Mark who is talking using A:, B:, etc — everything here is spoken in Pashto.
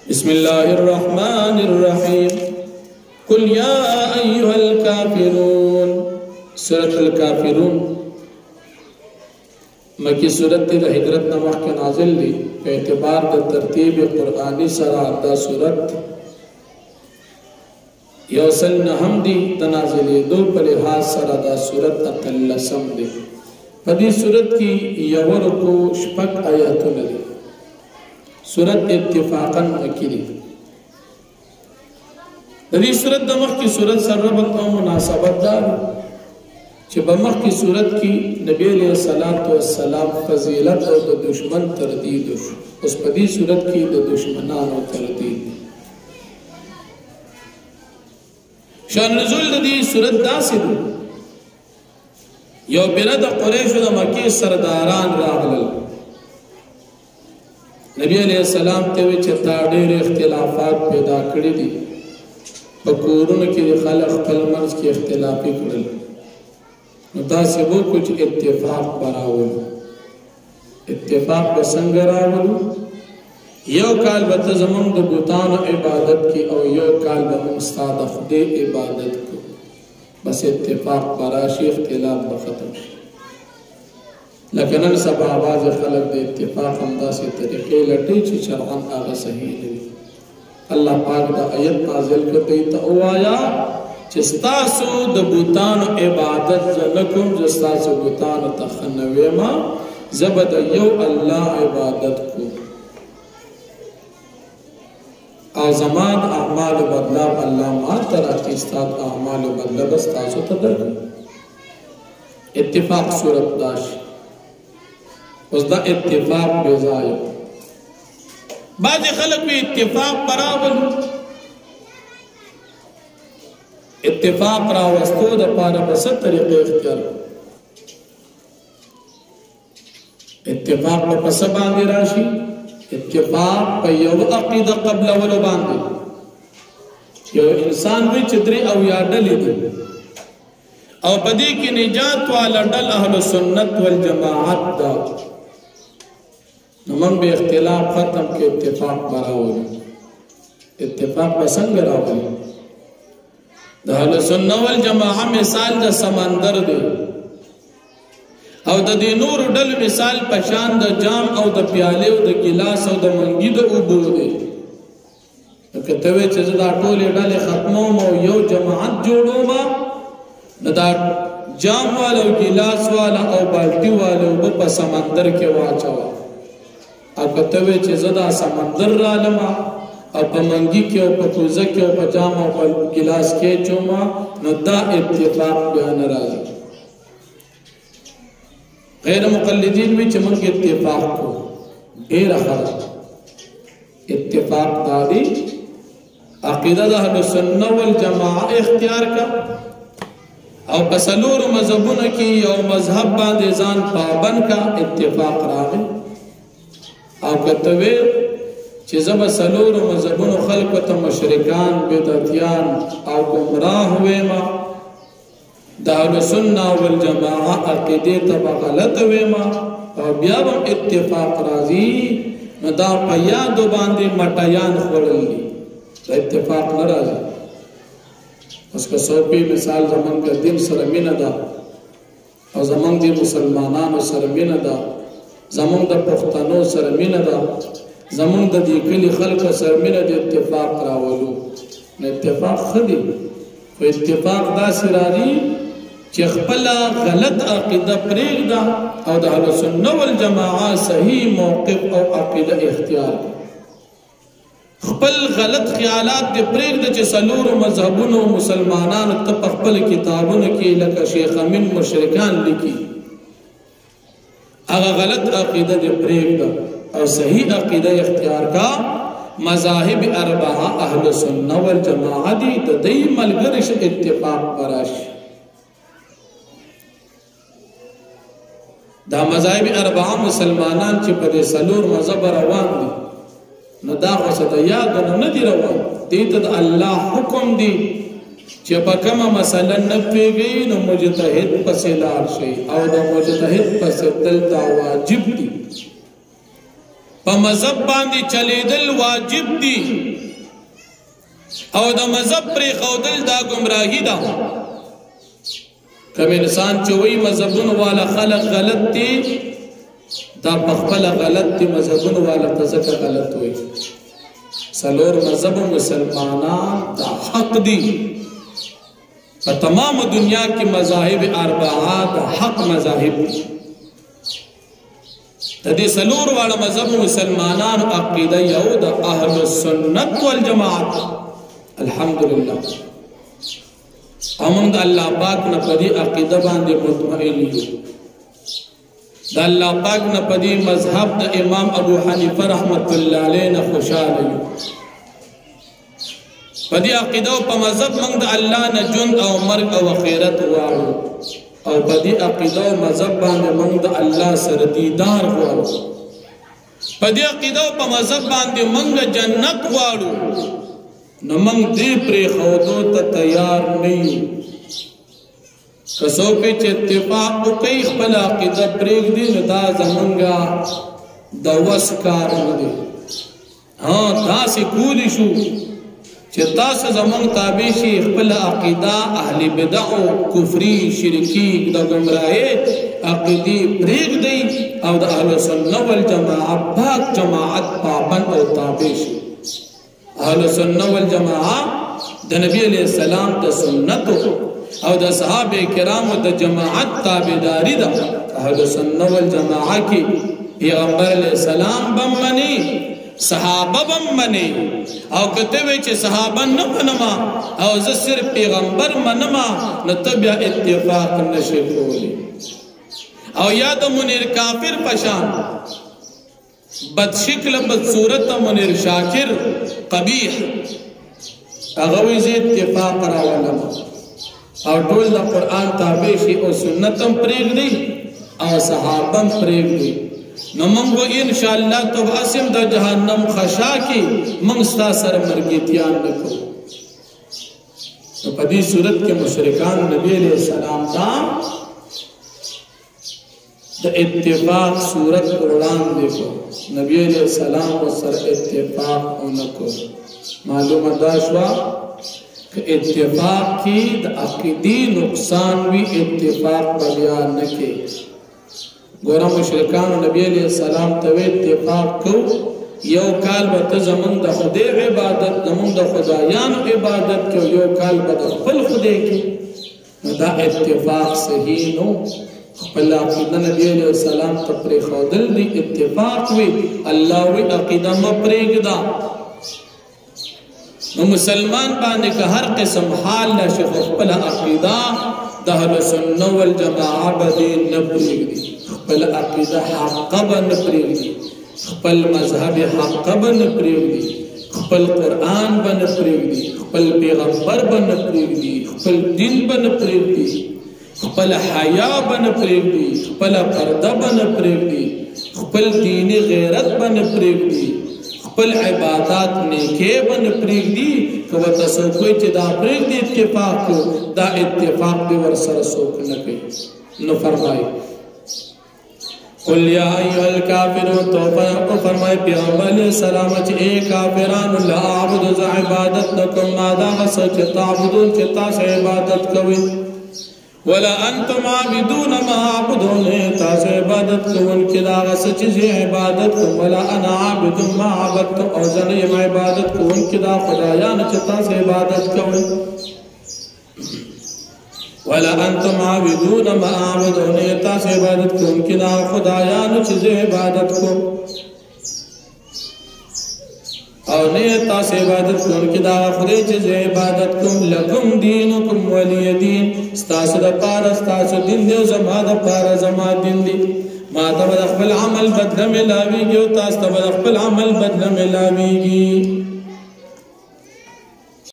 A: بسم الله الرحمن الرحيم قل يا أيها الكافرون سورة الكافرون مکی سورت دا حجرت نمخ کے نازل لی پہ اعتبار دا ترتیب قرآنی سرا دا سورت یوصل نحم دی تنازلی دو پر لحاظ سرا دا سورت اتلسم دی پدی سورت کی یور کو شپک آیاتو ندی سورت اتفاقا مکی دی دی سورت دمخ کی سورت سر ربط و مناسبت دار چه بمخ کی صورت کی نبی علیہ السلام فضیلت او د دشمن تردید شو اس پدی صورت کی د دشمنانو تردید شان نزول دی صورت داسې دی یو برد قریش د مکی سرداران راغلل نبی علیہ السلام ته وی چې تا ډېر اختلافات پیدا کړی دي په کورونو کې خلک خپل منځ کې اختلافي کړل دا سبو کچھ اتفاق براولو اتفاق بسنگ راولو یو کال بتا زمان دا بوتان عبادت کی او یو کال بمون استاد خود عبادت کو بس اتفاق براشی اختلاف بختم شی لیکن ان سب آواز خلق دا اتفاق ہم دا سی طریقے لٹی چی شرعن آغا صحیح دی اللہ پاک دا آیت نازل کرتی تا او آیا چستاسو د بوتانو عبادت زنکم جستاسو بوتانو تخنویما زبد یو اللہ عبادت کو آزمان اعمال بدلا اللہ ماتر اکیستاد اعمال بدلا بستاسو تدر اتفاق صورت داش اس دا اتفاق بیزائی بعض خلق بھی اتفاق برابر اتفاق راوستو دا پارا بسد طریقے اختیار اتفاق پا پس باندی راشی اتفاق پا یو عقید قبل ولو باندی یو انسان بھی چدری او یا ڈلی دی او بدی کی نجات والا ڈل اہل سنت والجماعت دا نمن بے اختلاف ختم کے اتفاق براولی اتفاق پسنگ راولی دا اہل سنت والجماعہ مثال دا سمندر دے او دا دی نور ڈل مثال پشان دا جام او دا پیالے او دا گلاس او دا منگی دا اوبو دے کتوے چیز دا ٹولے ڈل ختموں مو یو جماعت جوڑو ما دا جام والا او گلاس والا او بالٹی والا او پا سمندر کے واچوا او کتوے چیز دا سمندر رالما او پا منگی کے او پا کوزہ کے او پا جام او پا گلاس کے چوما نو دا اتفاق بیان رازی غیر مقلدین بھی چمن کے اتفاق کو ایر خرد اتفاق دادی عقیدہ دا اہل سنت والجماعہ اختیار کا او پسلور مذہبون کی او مذہب باندیزان پابن کا اتفاق راہے او کتوے چیزا بسلور مذہبون خلق تا مشرکان بدعتیان او گمراہ ہوئے ما دا اہل سنت والجماعہ عقیدے تا بغلط ہوئے ما او بیابم اتفاق رازی دا پیادو باندے مٹایان خورل لی دا اتفاق نرازی اس کا سوپی مثال زمان کا دن سرمین دا او زمان دی مسلمانان سرمین دا زمان دا پختانو سرمین دا زمان دا دی کلی خلق سرمین دا اتفاق راولو اتفاق خدی و اتفاق دا سراری چی خپلا غلط عقیدہ پریگ دا او دا اہل سنت والجماعہ صحیح موقف او عقیدہ اختیار دا خپل غلط خیالات دے پریگ دا چی سلور مذہبون و مسلمانان تپ خپل کتابون کی لکا شیخ امین مشرکان لکی اگا غلط عقیدہ دے پریگ دا اور صحیح عقیدہ اختیار کا مذاہب اربعہ اہل سنت والجماعہ دی دی ملگرش اتفاق براش دا مذاہب اربعہ مسلمانان چی پدے سلور مذہب روان دی نو دا خسد یاد ندی روان دیتا دا اللہ حکم دی چی پا کما مسئلہ نپی گئی نو مجتہد پس لار شئی او دا مجتہد پس دل دا واجب دی په مذهب باندې چلیدل واجب دي او د مذهب پرې ښودل دا گمراهي ده. کوم انسان چې وایي مذهبونو والا خلق غلط دي دا په خپله غلط دي، مذهبونو والا ته ځکه غلط وایي. څلور مذهب مسلمانان دا حق دي. په تمام دنیا کې مذاهب اربعه د حق مذاهب دي. د دې څلور واړه مذهب مسلمانانو عقیده یو د اهل السنت والجماعت. الحمدلله امون د الله پاک نه پدې عقیده باندې مطمئن یو. د الله پاک نه پدې مذهب د امام ابو حنیفه رحمت الله علیه نه خوشاله یو. پدې عقیده او په مذهب موږ د الله نه ژوند او مرګ او آخرت غواړو او پدې عقیده او مذهب باندې موږ د الله سره دیدار غواړو. پدې عقیده او په مذهب باندې موږ جنت غواړو. نو موږ دې پرې ښودو ته تیار نه یو. که څوک چې اتفاق وکړي خپله عقیده پرېږدي نو دا زمونږ د وس کار نه دی. داسې کولی شو چې تاسو زمونږ تابع شي خپله عقیده اهل بدعو کفري شرکي د ګمراهۍ عقیدې پرېږدئ او د اهل سنت والجماعت پاک جماعت پابند او تابع شي. اهل سنت والجماعت د نبی علیہ السلام د سنتو او د صحابه کرامو د جماعت تابعداري ده. اهل سنت والجماعت کې پیغمبر علیہ السلام بم مني، صحابه بم مني، او کته وی چې صحابه نه منما او زه صرف پیغمبر منما نو ته بیا اتفاق نشي کولی. او یا د منیر کافر پشان بد شکل بد صورت منیر شاکر قبیح هغه وی زه اتفاق راولم او ټول د قرآن تابع شي او سنتم پرېږدي او صحابم پرېږدي. نو موږ به انشاءالله تبعثم د جهنم خشا کې موږ ستا سره مرګتیان نه کوو. نو په دې صورت کې مشرکان نبی علیہ السلام ته د اتفاق صورت وړاندې کو. نبی علیہ السلام ورسره اتفاق ونه کو. معلومه دا شوه کہ اتفاق کی دا عقیدی نقصان وی اتفاق بیان نکے. گورا مشرکان نبی علیہ السلام توی اتفاق کو یو کال با زمون دا خدای عبادت زمون دا خدایان عبادت کو یو کال با خپل خدای کی. دا اتفاق صحیح نو. خپل عقیده نبی علیہ السلام تپری خودل دی اتفاق وی اللہ وی عقیده مپریگدا. نو مسلمان باندې که هر قسم حال نشي خپل عقیده د اهل سنت والجماعت باندې نه پرېږدي. خپل عقیده حق باندې پرېږدي، خپل مذهب حق باندې پرېږدي، خپل قرآن باندې پرېږدي، خپل پیغمبر باندې پرېږدي، خپل دین باندې پرېږدي، خپل حیا باندې پرېږدي، خپل پرده باندې پرېږدي، خپل دینی غیرت باندې پرېږدي، خپل عبادات نیکه بن پرېږدي. که ورته څوک وایي چې دا پرېږدي اتفاق کو دا اتفاق دې ورسره څوک نه کوي. نو فرمایي قل یا ایها الکافرون تو فرمایي پیغمبر علیه السلام چې ای کافرانو لا اعبد ذا عبادت نکم ما دا څه چې تعبدون چې تاسو عبادت کوئ ولا انتم عابدون ما اعبدون تاسو عبادت کوونکي دا څه چې عبادت کوم ولا انا عابد ما عبدتم او زه یم عبادت کوونکي دا خدایانو چې تاسو عبادت کوئ. ولا انتم عابدون ما اعبدون تاسو عبادت کوونکي دا خدایانو چې زه عبادت کوم او نه تاسو عبادت کوونکي دا خدای چې زه عبادت کوم. لکم دینکم ولی دین ستاسو د پاره ستاسو دین دی او زما د پاره زما دین دی. ما ته خپل عمل بدله ملاویږي او تاسو ته خپل عمل بدله ملاویږي.